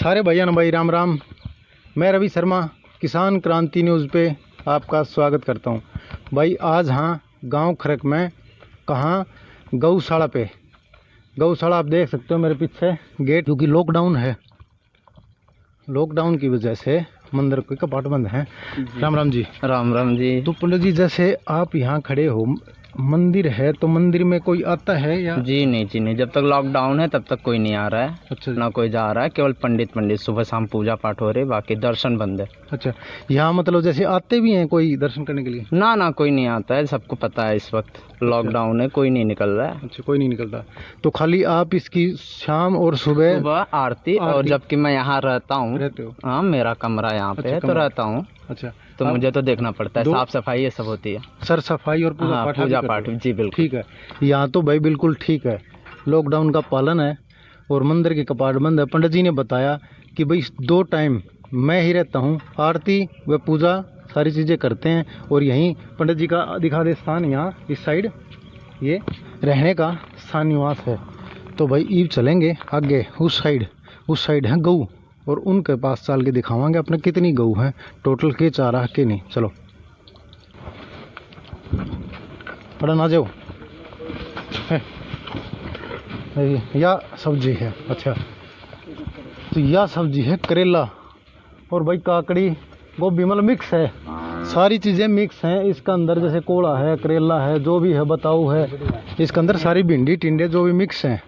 सारे भैया भाई राम राम। मैं रवि शर्मा किसान क्रांति न्यूज़ पे आपका स्वागत करता हूँ। भाई आज हाँ गांव खरक में कहाँ गौशाला पे। गौशाला आप देख सकते हो मेरे पीछे गेट, क्योंकि लॉकडाउन है, लॉकडाउन की वजह से मंदिर के कपाट बंद हैं। राम राम जी। राम राम जी। तो पंडित जी जैसे आप यहाँ खड़े हो, मंदिर है तो मंदिर में कोई आता है या? जी नहीं, जब तक लॉकडाउन है तब तक कोई नहीं आ रहा है। अच्छा ना कोई जा रहा है, केवल पंडित सुबह शाम पूजा पाठ हो रहे, बाकी दर्शन बंद है। अच्छा, यहाँ मतलब जैसे आते भी हैं कोई दर्शन करने के लिए? ना कोई नहीं आता है, सबको पता है इस वक्त लॉकडाउन है, कोई नहीं निकल रहा है। अच्छा, कोई नहीं निकलता। तो खाली आप इसकी शाम और सुबह आरती। और जबकि मैं यहाँ रहता हूँ, रहते हो? हाँ, मेरा कमरा यहाँ पे है तो रहता हूँ। अच्छा, तो मुझे तो देखना पड़ता है, साफ सफाई ये सब होती है, सर सफाई और पूजा पाठ। जी बिल्कुल ठीक है। यहाँ तो भाई बिल्कुल ठीक है, लॉकडाउन का पालन है और मंदिर के कपाट बंद है। पंडित जी ने बताया कि भाई 2 टाइम मैं ही रहता हूँ, आरती व पूजा सारी चीज़ें करते हैं। और यहीं पंडित जी का दिखा दे स्थान, यहाँ इस साइड ये रहने का स्थान निवास है। तो भाई ईव चलेंगे आगे, उस साइड है गऊ, और उनके पास चल के दिखावांगे अपने कितनी गऊ हैं टोटल, के चारा के नहीं। चलो पढ़ा ना जाओ। या सब्जी है। अच्छा, तो यह सब्जी है करेला और भाई काकड़ी गोभी, मतलब मिक्स है, सारी चीज़ें मिक्स हैं इसका अंदर। जैसे कोड़ा है, करेला है, जो भी है बताऊ है इसके अंदर, सारी भिंडी टिंडे जो भी मिक्स हैं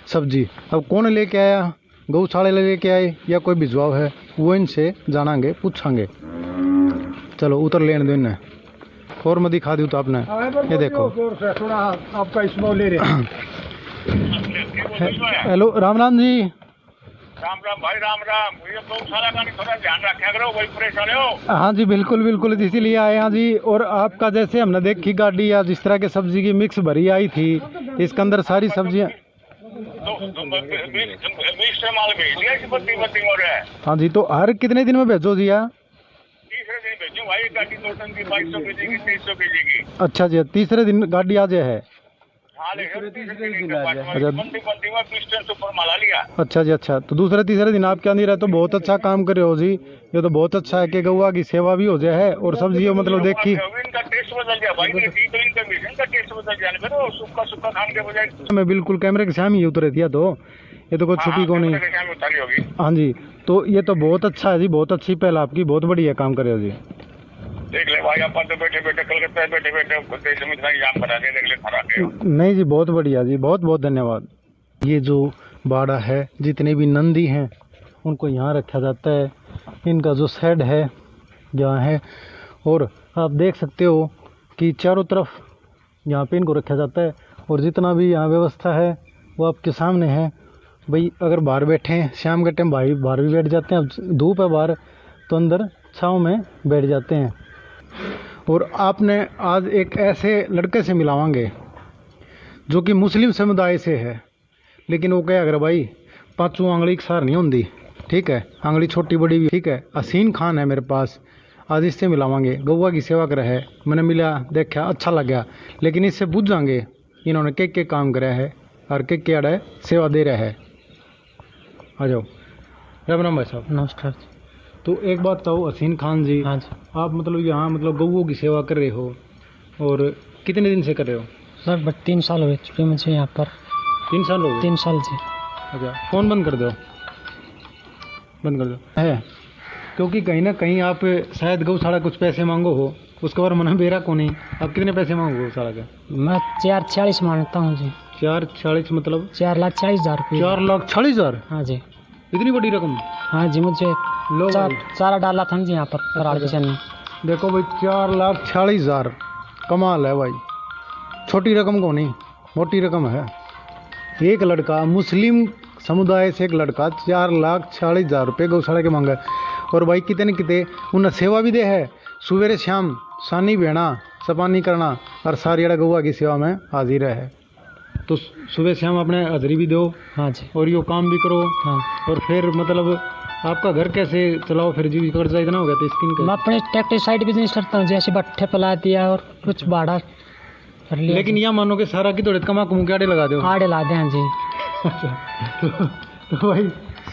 सब्जी। अब कौन लेके आया, गौशाला लेके आए या कोई भिजवाओ है, वो इनसे जानांगे पूछांगे। चलो उतर लेने दो इन्हें। और मैं दिखा दूँ तो आपने ये देखो। आपका इसमें ले रहे। हेलो राम राम जी। राम राम भाई, राम राम। ये गौशाला का थोड़ा ध्यान रखा करो, वही परेशान हो। हाँ जी बिल्कुल इसीलिए आए हैं जी। और आपका जैसे हमने देखी गाड़ी या जिस तरह के सब्जी की मिक्स भरी आई थी, इसके अंदर सारी सब्जियाँ। हाँ जी, तो हर कितने दिन में भेजो जी? यार तीसरे दिन भेजो भाई, गाड़ी 2 टन की 2200 केजी की 300 केजी की। अच्छा जी, तीसरे दिन गाड़ी आ जाए है। अच्छा जी, अच्छा। तो दूसरे तीसरे दिन आप क्या नहीं रहे, तो बहुत अच्छा काम करे हो जी। ये तो बहुत अच्छा है कि गौवा की सेवा भी हो जाए है और सब्जी मतलब देखी। मैं बिल्कुल कैमरे के सामने ही उतरे दिया, तो ये तो कुछ छुपी को नहीं। हाँ जी, तो ये तो बहुत अच्छा है जी, बहुत अच्छी पहल आपकी, बहुत बढ़िया काम करे हो जी। देख ले भाई, अपन तो बैठे कलकत्ता बैठे देश में इतना इंतजाम बना के देख ले खरा के। नहीं जी, बहुत बढ़िया जी, बहुत धन्यवाद। ये जो बाड़ा है, जितने भी नंदी हैं उनको यहाँ रखा जाता है। इनका जो शेड है यहाँ है, और आप देख सकते हो कि चारों तरफ यहाँ पे इनको रखा जाता है। और जितना भी यहाँ व्यवस्था है वो आपके सामने है। भाई अगर बाहर बैठे हैं शाम के टाइम, भाई बाहर भी बैठ जाते हैं। अब धूप है बाहर तो अंदर छाँव में बैठ जाते हैं। और आपने आज एक ऐसे लड़के से मिलावांगे जो कि मुस्लिम समुदाय से है, लेकिन वो क्या अगर भाई 5 आंगली एक सार नहीं होती, ठीक है, आंगली छोटी बड़ी भी, ठीक है। हसीन खान है मेरे पास, आज इससे मिलावांगे। गौवा की सेवा कर है, मैंने मिला, देखा, अच्छा लगा। लेकिन इससे पूछांगे इन्होंने के काम करा है और के अड़ा है सेवा दे रहा है। आ जाओ। राम राम भाई साहब। नमस्कार। तो एक बात बताओ हसीन खान जी। हाँ जी। आप मतलब यहाँ मतलब गौवों की सेवा कर रहे हो, और कितने दिन से कर रहे हो? लगभग 3 साल हो चुके मुझे यहाँ पर। 3 साल हो गए? 3 साल जी। अच्छा, फ़ोन बंद कर दो, बंद कर दो है, क्योंकि कहीं ना कहीं आप शायद गौशाला कुछ पैसे मांगो हो, उसके बाद मन बेरा को नहीं। आप कितने पैसे मांगो गौशाला के? मैं 440 मांगता हूँ जी। 440 मतलब 4,40,000 रुपये। 4,40,000? हाँ जी। इतनी बड़ी रकम? हाँ जी, मुझे लो चारा डाला था जी यहाँ पर किचन में। देखो भाई 4,40,000 कमाल है भाई, छोटी रकम को नहीं, मोटी रकम है। एक लड़का मुस्लिम समुदाय से, एक लड़का 4,40,000 रुपये गौशाला के मांगा। और भाई कितने कितने उन्हें सेवा भी दे है, सवेरे शाम सानी बेना सपानी करना और सारी अड़ा गौवा की सेवा में हाजिर है। तो सुबह शाम अपने हाजिरी भी दो। हाँ जी। और यो काम भी करो। हाँ। और फिर मतलब आपका घर कैसे चलाओ फिर जी, कर्जा इतना हो गया था स्किन का? मैं अपने ट्रैक्टर साइड बिजनेस करता हूँ, जैसे भट्ठे पला दिया और कुछ भाड़ा कर लिया। लेकिन यह मानो कि सारा की थोड़े कमा कुम के आड़े लगा दो। आड़े ला दें। हाँ जी। तो भाई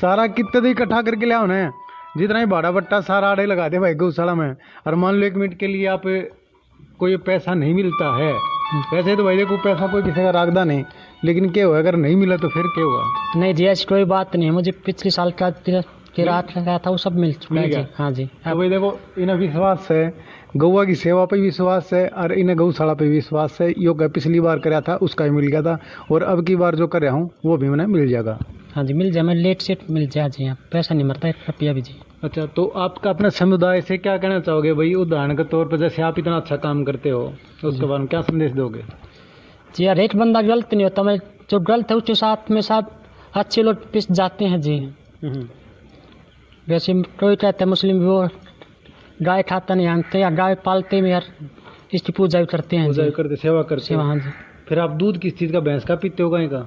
सारा कितने तो इकट्ठा करके लिया उन्हें, जितना ही भाड़ा बट्टा सारा आड़े लगा दे भाई गौशाला में। और मान लो 1 मिनट के लिए आप कोई पैसा नहीं मिलता है, वैसे तो भाई देखो पैसा कोई किसी का रागदा नहीं, लेकिन क्या हुआ अगर नहीं मिला तो फिर क्या हुआ? नहीं जी ऐसी कोई बात नहीं है, मुझे पिछले साल का रात लगा था वो सब मिल चुका है जी। हाँ जी। तो भाई देखो इन्हें विश्वास है, गौवा की सेवा पे विश्वास है और इन्हें गौशाला पे विश्वास है। यो का पिछली बार कराया था उसका ही मिल गया था, और अब की बार जो कर रहा हूँ वो भी मैंने मिल जाएगा। हाँ जी मिल जाए, मैं लेट सेट मिल जाए जी, यहाँ पैसा नहीं मरता 1 रुपया भी जी। अच्छा, तो आपका अपने समुदाय से क्या कहना चाहोगे भाई, उदाहरण के तौर पर जैसे आप इतना अच्छा काम करते हो उसके बारे में क्या संदेश दोगे? जी हर एक बंदा गलत नहीं होता, मैं जो गलत है उसके साथ में साथ अच्छे लोग पिस जाते हैं जी। वैसे कोई कहते हैं मुस्लिम भी वो गाय खाता नहीं जानते या गाय पालते में यार इसकी पूजा भी करते हैं, पूजा करते, सेवा करते। हाँ जी। फिर आप दूध किस चीज़ का, भैंस का पीते हो गाय का?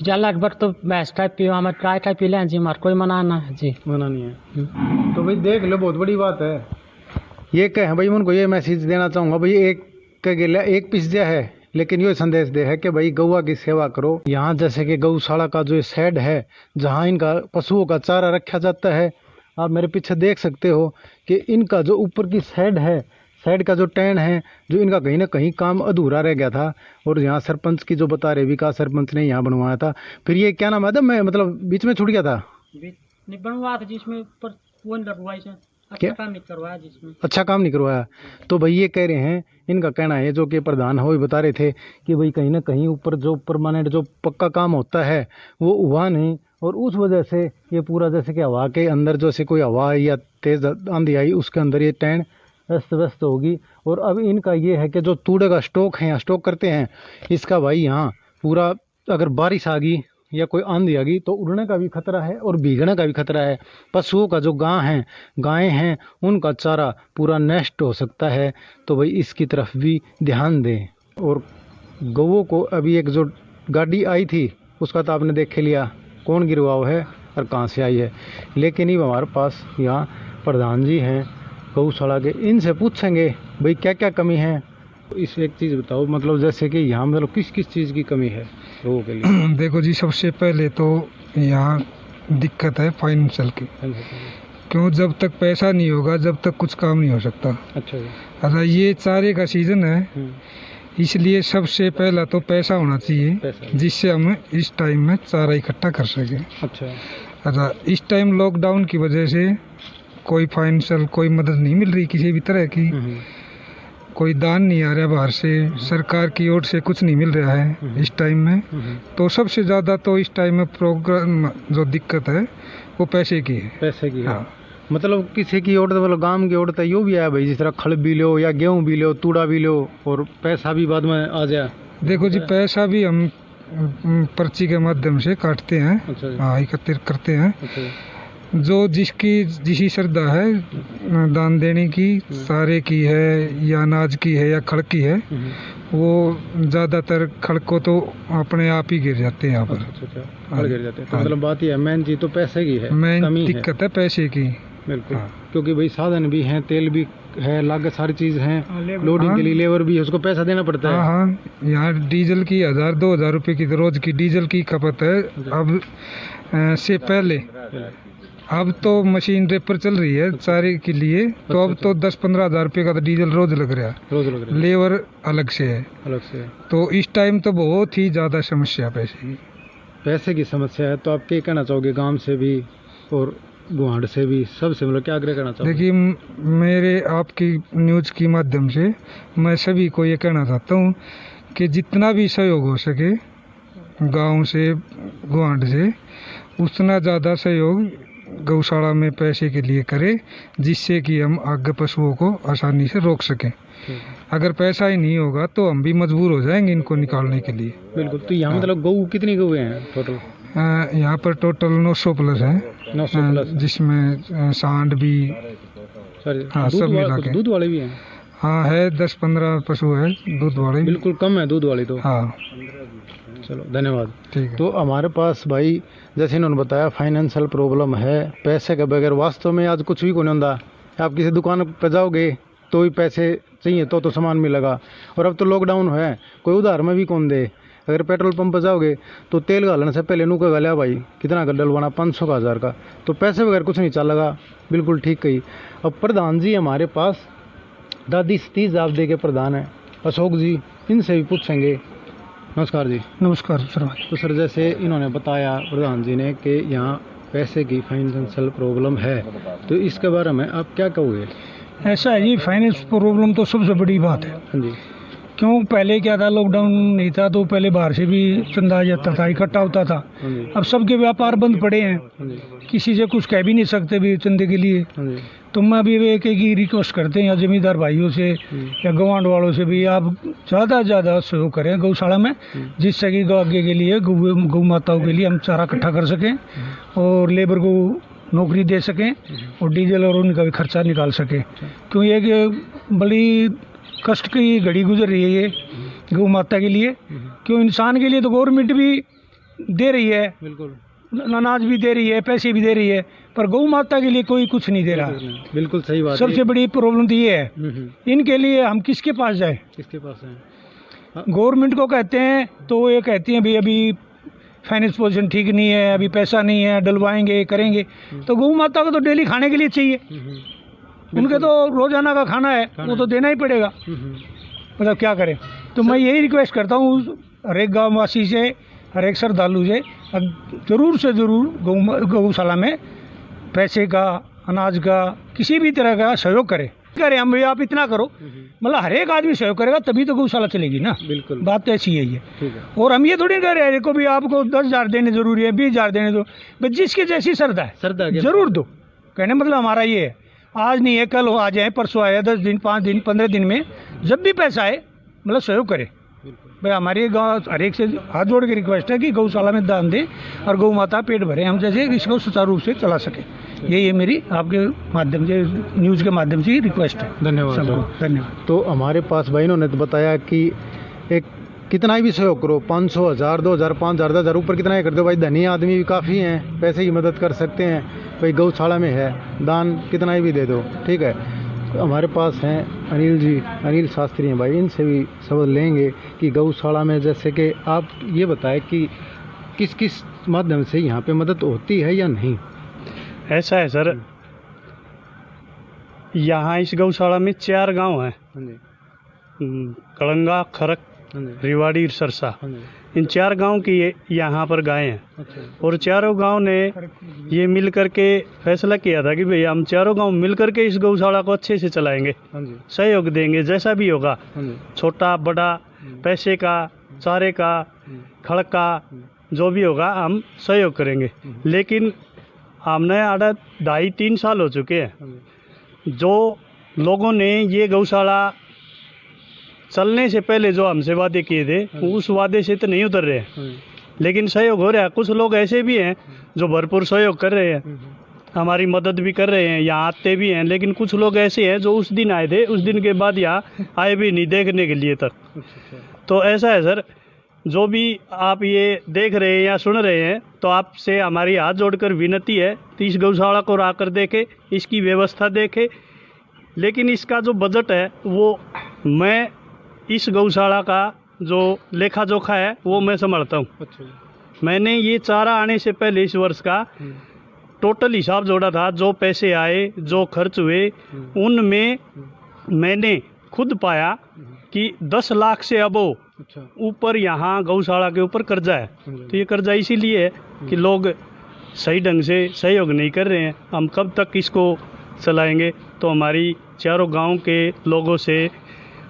जी अलग बार तो भैंस का पी, हमारे गाय का पी लें जी, हमारा कोई मना ना है जी। मना नहीं है। तो भाई देख लो बहुत बड़ी बात है ये कह भाई, मैं उनको ये मैसेज देना चाहूँगा भाई, एक के गिला एक पिस दिया है, लेकिन ये संदेश दे है कि भाई गौवा की सेवा करो। यहाँ जैसे कि गौशाला का जो शेड है जहाँ इनका पशुओं का चारा रखा जाता है, आप मेरे पीछे देख सकते हो कि इनका जो ऊपर की शेड है, शेड का जो टैन है, जो इनका कहीं ना कहीं काम अधूरा रह गया था, और यहाँ सरपंच की जो बता रहे विकास सरपंच ने यहाँ बनवाया था। फिर ये क्या नाम है मैं मतलब बीच में छूट गया था, नहीं बनवाया था जिसमें ऊपर वो लगवाई से क्या? अच्छा काम नहीं करवाया जिसमें, अच्छा काम नहीं करवाया। तो भाई ये कह रहे हैं, इनका कहना है जो कि प्रधान हो बता रहे थे कि भाई कहीं ना कहीं ऊपर जो परमानेंट जो पक्का काम होता है वो हुआ नहीं, और उस वजह से ये पूरा जैसे कि हवा के अंदर जैसे कोई हवा या तेज आंधी आई उसके अंदर ये टैंड अस्त व्यस्त होगी। और अब इनका ये है कि जो तूड़े का स्टॉक है, यहाँ स्टॉक करते हैं, इसका भाई यहाँ पूरा अगर बारिश आ गई या कोई आंधी आ गई तो उड़ने का भी खतरा है और भीगने का भी खतरा है। पशुओं का जो गायें हैं उनका चारा पूरा नष्ट हो सकता है। तो भाई इसकी तरफ भी ध्यान दें। और गौओं को अभी एक जो गाड़ी आई थी उसका तो आपने देख लिया कौन गिरवाओ है और कहाँ से आई है, लेकिन ये हमारे पास यहाँ प्रधान जी हैं गौशाला के, इनसे पूछेंगे भाई क्या क्या कमी है। तो इस एक चीज़ बताओ, मतलब जैसे कि यहाँ मतलब किस किस चीज़ की कमी है लोगों के लिए? देखो जी सबसे पहले तो यहाँ दिक्कत है फाइनेंशियल की, क्यों जब तक पैसा नहीं होगा जब तक कुछ काम नहीं हो सकता। अच्छा जी। अच्छा ये चारे का सीजन है, इसलिए सबसे पहला तो पैसा होना चाहिए जिससे हम इस टाइम में चारा इकट्ठा कर सकें। अच्छा इस टाइम लॉकडाउन की वजह से कोई फाइनेंशियल कोई मदद नहीं मिल रही किसी भी तरह की, कोई दान नहीं आ रहा बाहर से, सरकार की ओर से कुछ नहीं मिल रहा है इस टाइम में। तो सबसे ज़्यादा तो इस टाइम में प्रोग्राम जो दिक्कत है वो पैसे की है। पैसे की है। हाँ। मतलब किसी की ओर मतलब गांव की ओर तो यो भी आया भाई, जिस तरह खल भी लो या गेहूँ भी लो, तूड़ा भी लो, और पैसा भी बाद में आ जाए। देखो जी पैसा भी हम पर्ची के माध्यम से काटते हैं। अच्छा। हाँ एकत्रित करते हैं। अच्छा। जो जिसी श्रद्धा है दान देने की, सारे की है या अनाज की है या खड़ की है, वो ज़्यादातर खड़ को तो अपने आप ही गिर जाते हैं यहाँ पर। अच्छा गिर जाते हैं। तो मतलब बात ये है मेन चीज़ तो पैसे की है, मेन दिक्कत है पैसे की। बिल्कुल। क्योंकि भाई साधन भी हैं, तेल भी है, लागत सारी चीज़ है, लोडिंग के लिए लेबर भी है, उसको पैसा देना पड़ता है। हाँ यहाँ डीजल की 1000-2000 रुपये की रोज की डीजल की खपत है। अब से पहले अब तो मशीन रेपर चल रही है चारे के लिए, तो अब तो 10-15 हज़ार रुपये का तो डीजल रोज लग रहा है, लेबर अलग से है। तो इस टाइम तो बहुत ही ज़्यादा समस्या पैसे की समस्या है। तो आप क्या कहना चाहोगे गांव से भी और गुहाड़ से भी, सबसे मतलब क्या आग्रह करना चाहोगे? देखिए मेरे आपकी न्यूज़ के माध्यम से मैं सभी को ये कहना चाहता हूँ कि जितना भी सहयोग हो सके गाँव से गुहाड़ से, उतना ज़्यादा सहयोग गौशाला में पैसे के लिए करें, जिससे कि हम आगे पशुओं को आसानी से रोक सकें। अगर पैसा ही नहीं होगा तो हम भी मजबूर हो जाएंगे इनको निकालने के लिए। बिल्कुल। तो यहाँ मतलब गऊ कितनी गऊ हैं टोटल? यहाँ पर टोटल 900 प्लस है, 900 प्लस, जिसमें सांड भी, हाँ सब मिला के। दूध वाले भी हैं? हाँ है 10-15 पशु है दूध वाले। बिल्कुल कम है दूध वाली तो। हाँ चलो धन्यवाद। ठीक है। तो हमारे पास भाई जैसे इन्होंने बताया फाइनेंशियल प्रॉब्लम है, पैसे के बगैर वास्तव में आज कुछ भी नहीं होता। आप किसी दुकान पर जाओगे तो भी पैसे चाहिए तो सामान मिलेगा, और अब तो लॉकडाउन है, कोई उधार में भी कौन दे। अगर पेट्रोल पंप पर जाओगे तो तेल गालने से पहले नू कहेगा लिया भाई कितना का डलवाना, 500 का, 1000 का, तो पैसे वगैरह कुछ नहीं चलेगा। बिल्कुल ठीक कही। अब प्रधान जी हमारे पास दादी सतीश जावदे के प्रधान है अशोक जी, इनसे भी पूछेंगे। नमस्कार जी। नमस्कार सर। तो सर जैसे इन्होंने बताया प्रधान जी ने कि यहाँ पैसे की फाइनेंशियल प्रॉब्लम है, तो इसके बारे में आप क्या कहोगे? ऐसा है जी, फाइनेंस प्रॉब्लम तो सबसे बड़ी बात है। हाँ जी। क्यों, पहले क्या था, लॉकडाउन नहीं था तो पहले बाहर से भी चंदा आ जाता था, इकट्ठा होता था। हाँ जी। अब सबके व्यापार बंद पड़े हैं, हाँ जी। किसी से कुछ कह भी नहीं सकते भी चंदे के लिए। हाँ जी। तो मैं अभी एक ही रिक्वेस्ट करते हैं या जमींदार भाइयों से या गवांड वालों से भी, आप ज़्यादा से ज़्यादा सहयोग करें गौशाला में, जिससे कि आगे के लिए गौ माताओं के लिए हम चारा इकट्ठा कर सकें और लेबर को नौकरी दे सकें और डीजल और उनका भी खर्चा निकाल सकें। क्योंकि एक बड़ी कष्ट की घड़ी गुजर रही है ये गौ माता के लिए। क्यों, इंसान के लिए तो गवर्नमेंट भी दे रही है, बिल्कुल अनाज भी दे रही है, पैसे भी दे रही है, पर गौ माता के लिए कोई कुछ नहीं दे रहा। बिल्कुल सही बात है। सबसे बड़ी प्रॉब्लम तो ये है, इनके लिए हम किसके पास जाए? किसके पास है? गवर्नमेंट को कहते हैं तो ये कहती हैं भाई अभी फाइनेंस पोजीशन ठीक नहीं है, अभी पैसा नहीं है, डलवाएंगे करेंगे। तो गौ माता को तो डेली खाने के लिए चाहिए, उनके तो रोजाना का खाना है, वो तो देना ही पड़ेगा। मतलब क्या करें? तो मैं यही रिक्वेस्ट करता हूँ हर एक गाँव वासी से, हर एक श्रद्धालु से, ज़रूर से ज़रूर गौशाला में पैसे का, अनाज का, किसी भी तरह का सहयोग करें। हम भाई आप इतना करो, मतलब हर एक आदमी सहयोग करेगा तभी तो गौशाला चलेगी ना। बिल्कुल बात तो ऐसी है ये। ठीक है। और हम ये थोड़ी कह रहे हैं को भी आपको 10,000 देने जरूरी है, 20,000 देने दो, बस जिसकी जैसी श्रद्धा है श्रद्धा जरूर दो। कहने मतलब हमारा ये है, आज नहीं है कल हो, आ जाए परसों आए, 10 दिन 5 दिन 15 दिन में जब भी पैसा आए मतलब सहयोग करें। भाई हमारी गाँव हर एक से हाथ जोड़ के रिक्वेस्ट है कि गौशाला में दान दें और गौ माता पेट भरे, हम जैसे इसको सुचारू रूप से चला सके। यही है मेरी आपके माध्यम से, न्यूज़ के माध्यम से रिक्वेस्ट है। धन्यवाद सबको सर। धन्यवाद। तो हमारे पास भाई इन्होंने तो बताया कि एक कितना भी सहयोग करो, 500, 1000, 2000, 5000, 10,000 ऊपर कितना ही कर दो भाई, धनी आदमी भी काफ़ी हैं, पैसे की मदद कर सकते हैं भाई, गौशाला में है, दान कितना ही भी दे दो। ठीक है। तो हमारे पास हैं अनिल जी, अनिल शास्त्री हैं भाई, इनसे भी सवाल लेंगे कि गौशाला में जैसे कि आप ये बताएं कि किस किस माध्यम से यहाँ पे मदद होती है या नहीं? ऐसा है सर, यहाँ इस गौशाला में 4 गांव हैं, हाँ जी। कलंगा, खरक, हाँ जी। रिवाड़ी, सरसा। हाँ जी। इन 4 गांव की यहाँ पर गायें हैं अच्छा। और चारों गांव ने ये मिल करके फैसला किया था कि भैया हम चारों गांव मिल करके इस गौशाला को अच्छे से चलाएंगे, हाँ जी। सहयोग देंगे जैसा भी होगा, हाँ जी। छोटा बड़ा, पैसे का, चारे का, खड़ का, जो भी होगा हम सहयोग करेंगे। लेकिन हमने 2.5-3 साल हो चुके हैं, हाँ जी। जो लोगों ने ये गौशाला चलने से पहले जो हमसे वादे किए थे उस वादे से तो नहीं उतर रहे हैं, हाँ जी। लेकिन सहयोग हो रहा है। कुछ लोग ऐसे भी हैं जो भरपूर सहयोग कर रहे हैं, हमारी मदद भी कर रहे हैं, यहाँ आते भी हैं। लेकिन कुछ लोग ऐसे हैं जो उस दिन आए थे, उस दिन के बाद यहाँ आए भी नहीं देखने के लिए तक। तो ऐसा है सर, जो भी आप ये देख रहे हैं या सुन रहे हैं, तो आपसे हमारी हाथ जोड़कर विनती है कि इस गौशाला को आकर देखें, इसकी व्यवस्था देखें। लेकिन इसका जो बजट है वो मैं इस गौशाला का जो लेखा जोखा है वो मैं संभालता हूँ। अच्छा। मैंने ये चारा आने से पहले इस वर्ष का टोटल हिसाब जोड़ा था, जो पैसे आए, जो खर्च हुए, उनमें मैंने खुद पाया कि 10 लाख से अबो अच्छा। ऊपर यहाँ गौशाला के ऊपर कर्जा है। तो ये कर्जा इसीलिए है कि लोग सही ढंग से सहयोग नहीं कर रहे हैं। हम कब तक इसको चलाएंगे? तो हमारी चारों गांव के लोगों से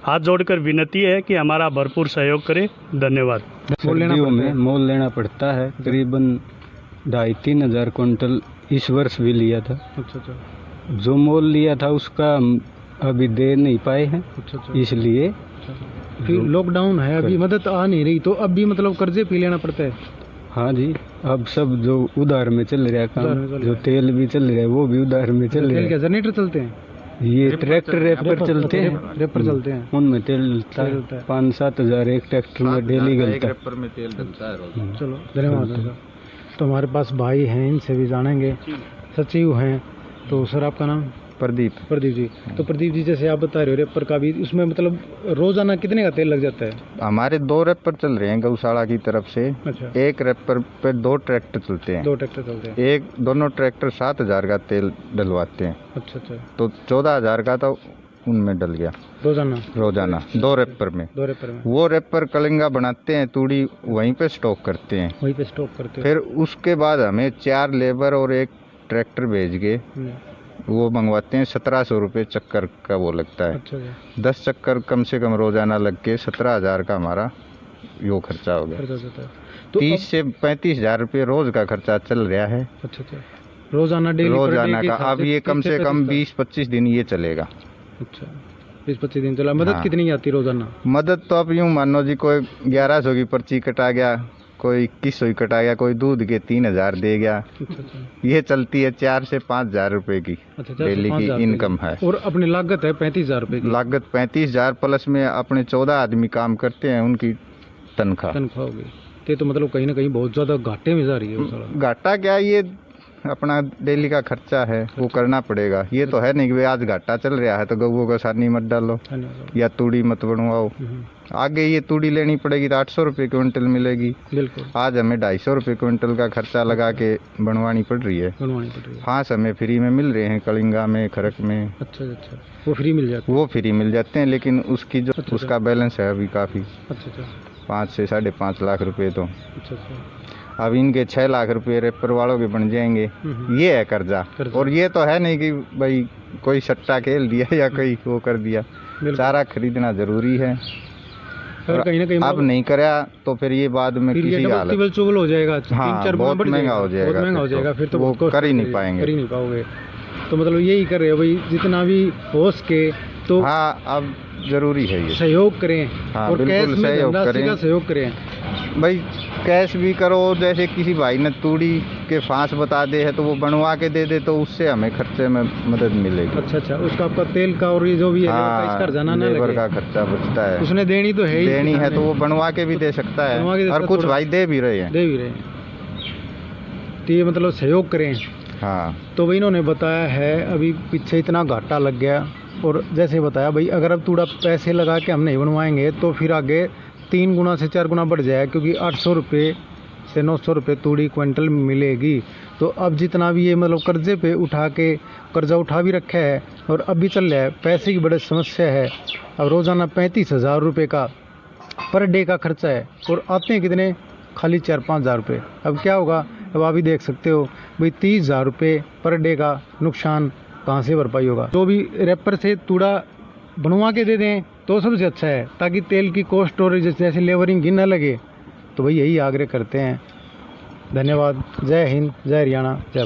हाथ जोड़कर विनती है कि हमारा भरपूर सहयोग करें। धन्यवाद। सर्दियों में मोल लेना पड़ता है, करीबन 2,500-3 हज़ार कुंटल इस वर्ष भी लिया था। अच्छा। अच्छा। जो मोल लिया था उसका हम अभी दे नहीं पाए हैं, अच्छा। इसलिए फिर लॉकडाउन है, अभी मदद आ नहीं रही, तो अब भी मतलब कर्जे पी लेना पड़ता है। हाँ जी, अब सब जो उधार में चल रहा है उधार में काम, चल जो रहा है। तेल भी चल रहा है वो भी उधार में चल रहा तेल क्या है। जनरेटर चलते हैं? ये ट्रैक्टर रेपर चलते हैं, रेपर चलते हैं, उनमें तेल डलता है। डलता है। 5-7 हज़ार एक ट्रैक्टर में डेली गलता है। चलो धन्यवाद सर। तो हमारे पास भाई हैं, इनसे भी जानेंगे। सचिव हैं, तो सर आपका नाम? प्रदीप। प्रदीप जी, तो प्रदीप जी जैसे आप बता रहे हो रेपर का भी, उसमें मतलब रोजाना कितने का तेल लग जाता है? हमारे 2 रेपर चल रहे हैं गौशाला की तरफ से। अच्छा, एक रेपर पे 2 ट्रैक्टर चलते हैं। 2 ट्रैक्टर चलते हैं। एक दोनों ट्रैक्टर 7,000 का तेल डलवाते हैं, अच्छा अच्छा, तो 14,000 का तो उनमें डल गया रोजाना 2 रेपर में। 2 रेपर में वो रेपर कलिंगा बनाते हैं, तूड़ी वहीं पे स्टॉक करते हैं। वहीं पे स्टॉक करते हो? फिर उसके बाद हमें 4 लेबर और एक ट्रैक्टर भेज के वो मंगवाते हैं। 1700 रुपये चक्कर का वो लगता है। अच्छा जी, 10 चक्कर कम से कम रोजाना लग के 17,000 का हमारा यो खर्चा हो गया। खर्चा जाता है तो 30 से 35,000 रुपये रोज का खर्चा चल रहा है। अच्छा अच्छा, रोजाना डेली रोजाना का। अब ये कम से कम 20-25 दिन ये चलेगा। अच्छा, 20-25 दिन चला। मदद हाँ। कितनी आती रोजाना? मदद तो अब यूँ मानो जी, कोई 1100 की पर्ची कटा गया, कोई 2100 की कटा गया, कोई दूध के 3,000 दे गया। अच्छा अच्छा, ये चलती है 4 से 5,000 रुपए की अच्छा, डेली की इनकम है। और अपनी लागत है 35,000 रुपए की। लागत 35,000 प्लस में अपने 14 आदमी काम करते हैं, उनकी तनख्वाह होगी। तो मतलब कहीं ना कहीं बहुत ज्यादा घाटे में जा रही है वो सारा। घाटा क्या, ये अपना डेली का खर्चा है, वो करना पड़ेगा। ये तो है नहीं कि आज घाटा चल रहा है तो गऊ को सानी मत डालो या तूड़ी मत बनवाओ। आगे ये तूड़ी लेनी पड़ेगी तो 800 रुपये क्विंटल मिलेगी। बिल्कुल, आज हमें 250 रुपये क्विंटल का खर्चा लगा के बनवानी पड़ रही है। फांस हमें फ्री में मिल रहे हैं कलिंगा में, खरक में। अच्छा अच्छा, वो फ्री मिल जाते वो फ्री मिल जाते हैं, लेकिन उसकी जो उसका बैलेंस है अभी काफ़ी। अच्छा अच्छा, 5 से 5.5 लाख रुपए तो। अच्छा अच्छा, अब इनके 6 लाख रुपए रेपर वालों के बन जाएंगे। ये है कर्जा। और ये तो है नहीं कि भाई कोई सट्टा खेल दिया या कोई वो कर दिया। चारा खरीदना जरूरी है, और कहीं ना कहीं अब नहीं करा तो फिर ये बाद में किसी का हालत चुगल हो जाएगा। हाँ, बहुत महंगा हो जाएगा। महंगा हो जाएगा, फिर तो वो कर ही नहीं पाएंगे। तो मतलब यही कर रहे हो भाई, जितना भी हो सके तो हाँ, अब जरूरी है ये सहयोग करें। हाँ, और कैश बिल्कुल में सहयोग धनराशि करें। का सहयोग करें भाई। कैश भी करो, जैसे किसी भाई ने तूड़ी के फांस बता दे है तो वो बनवा के दे दे, तो उससे हमें खर्चे में मदद मिलेगी। अच्छा अच्छा, उसका आपका तेल का और ये जो भी है हाँ, लेबर का खर्चा बचता है। उसने देनी तो है ही, देनी है तो वो बनवा के भी दे सकता है, और कुछ भाई दे भी रहे हैं। तो ये मतलब सहयोग करें। हाँ, तो भाई इन्होंने बताया है अभी पीछे इतना घाटा लग गया, और जैसे बताया भाई अगर अब थोड़ा पैसे लगा के हम नहीं बनवाएंगे तो फिर आगे 3 गुना से 4 गुना बढ़ जाएगा, क्योंकि 800 रुपये से 900 रुपये तूड़ी क्विंटल मिलेगी। तो अब जितना भी ये मतलब कर्जे पे उठा के कर्जा उठा भी रखा है और अब भी चल रहा है, पैसे की बड़ी समस्या है। अब रोज़ाना 35,000 रुपये का पर डे का खर्चा है, और आते हैं कितने, खाली 4-5 हज़ार रुपये। अब क्या होगा, अब आप ही देख सकते हो भाई 30,000 रुपये पर डे का नुकसान कहाँ से भरपाई होगा। जो भी रेपर से तूड़ा बनवा के दे दें तो सबसे अच्छा है, ताकि तेल की कॉस्ट और जैसे लेबरिंग की न लगे। तो भाई यही आग्रह करते हैं। धन्यवाद। जय हिंद, जय हरियाणा, जय।